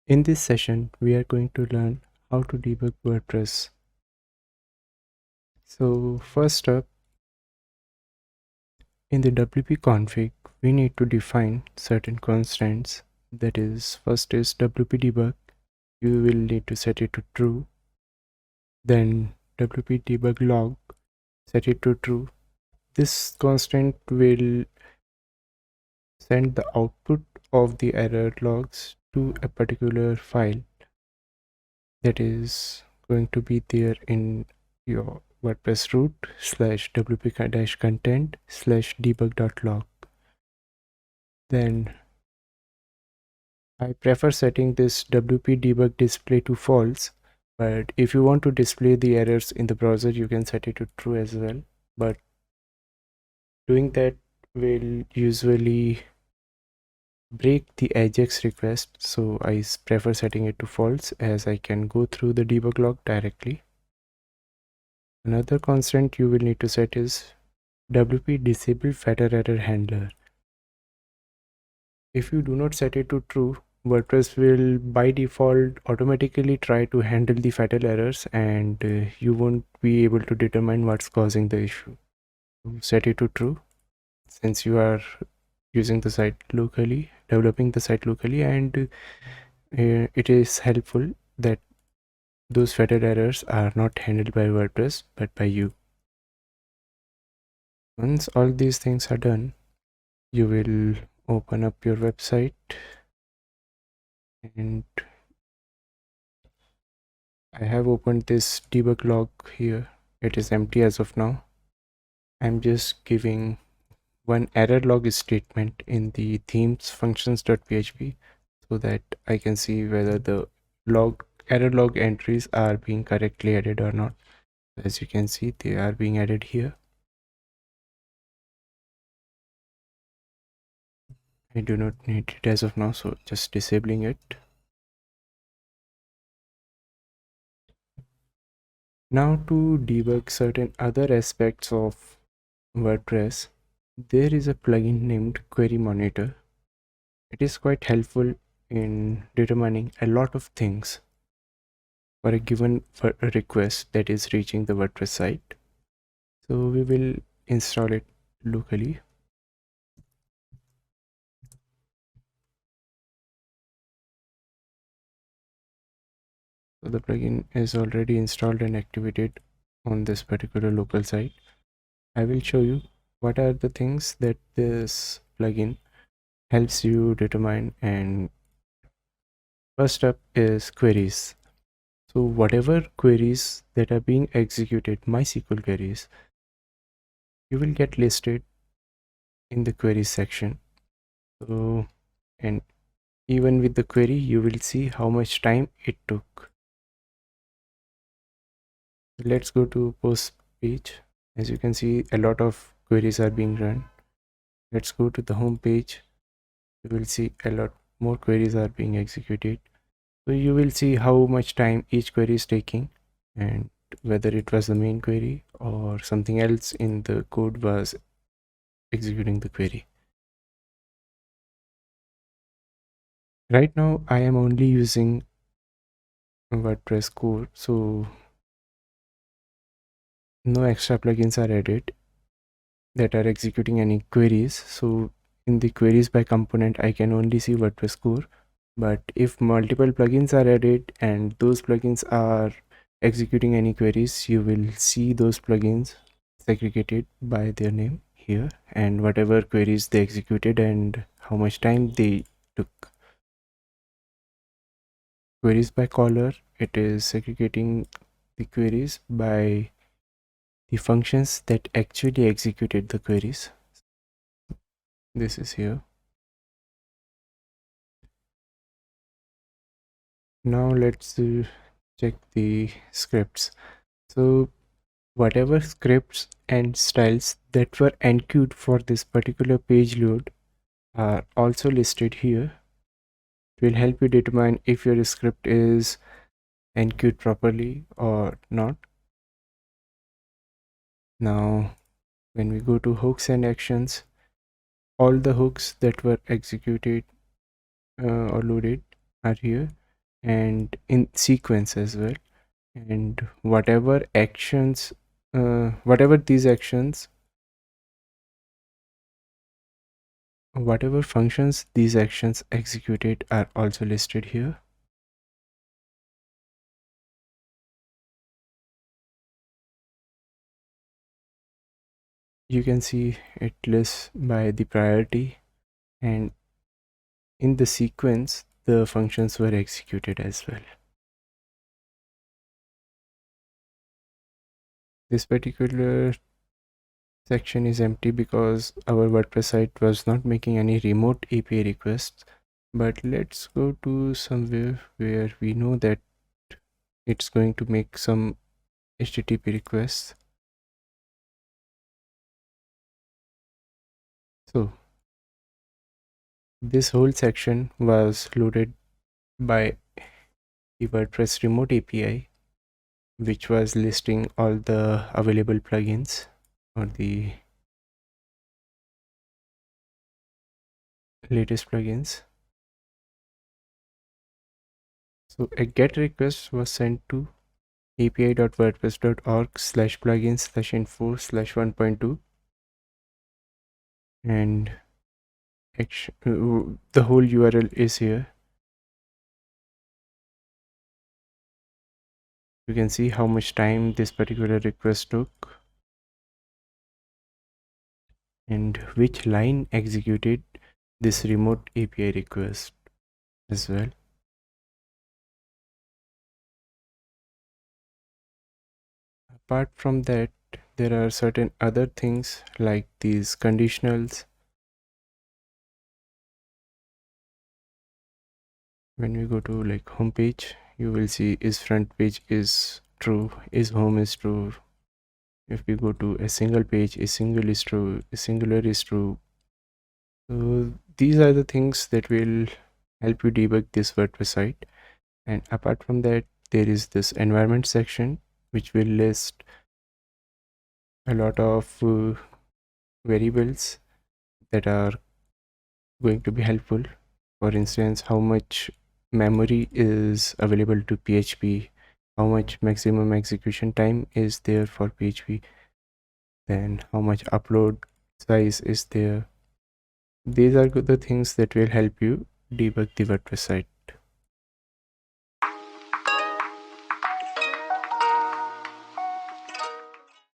In this session, we are going to learn how to debug WordPress. So first up, in the WP config, we need to define certain constants. That is, first is WP debug. You will need to set it to true. Then WP debug log, set it to true. This constant will send the output of the error logs to a particular file that is going to be there in your WordPress root /wp-content /debug.log. Then I prefer setting this WP debug display to false, but if you want to display the errors in the browser, you can set it to true as well. But doing that will usually break the Ajax request, so I prefer setting it to false as I can go through the debug log directly. Another constant you will need to set is WP disable fatal error handler. If you do not set it to true, WordPress will by default automatically try to handle the fatal errors, and you won't be able to determine what's causing the issue. So set it to true since you are using the site locally, developing the site locally, and it is helpful that those fatal errors are not handled by WordPress but by you. Once all these things are done, you will open up your website, and I have opened this debug log here. It is empty as of now. I'm just giving one error log statement in the themes functions.php so that I can see whether the error log entries are being correctly added or not. As you can see, they are being added here. I do not need it as of now, so just disabling it. Now to debug certain other aspects of WordPress, there is a plugin named Query Monitor. It is quite helpful in determining a lot of things for a given request that is reaching the WordPress site. So we will install it locally. So the plugin is already installed and activated on this particular local site. I will show you what are the things that this plugin helps you determine. And first up is queries. So whatever queries that are being executed, MySQL queries, you will get listed in the queries section. So, and even with the query, you will see how much time it took. Let's go to post page. As you can see, a lot of queries are being run. Let's go to the home page. You will see a lot more queries are being executed. So you will see how much time each query is taking and whether it was the main query or something else in the code was executing the query. Right now I am only using WordPress core, so no extra plugins are added that are executing any queries. So in the queries by component, I can only see WordPress core. But if multiple plugins are added and those plugins are executing any queries, you will see those plugins segregated by their name here and whatever queries they executed and how much time they took. Queries by caller, it is segregating the queries by the functions that actually executed the queries. This is here. Now let's check the scripts. So whatever scripts and styles that were enqueued for this particular page load are also listed here. It will help you determine if your script is enqueued properly or not. Now when we go to hooks and actions, all the hooks that were executed or loaded are here. and in sequence as well. And whatever actions, whatever these actions, whatever functions these actions executed are also listed here. You can see it lists by the priority, and in the sequence the functions were executed as well. This particular section is empty because our WordPress site was not making any remote API requests. But let's go to somewhere where we know that it's going to make some HTTP requests. So this whole section was loaded by the WordPress remote API, which was listing all the available plugins or the latest plugins. So a GET request was sent to api.wordpress.org/plugins/info/1.2, and the whole URL is here. You can see how much time this particular request took and which line executed this remote API request as well. Apart from that, there are certain other things like these conditionals. When we go to like home page, you will see is front page is true, is home is true. If we go to a single page, a single is true, a singular is true. So these are the things that will help you debug this WordPress site. And apart from that, there is this environment section which will list a lot of variables that are going to be helpful. For instance, how much memory is available to PHP, how much maximum execution time is there for PHP, then how much upload size is there. These are the things that will help you debug the WordPress site.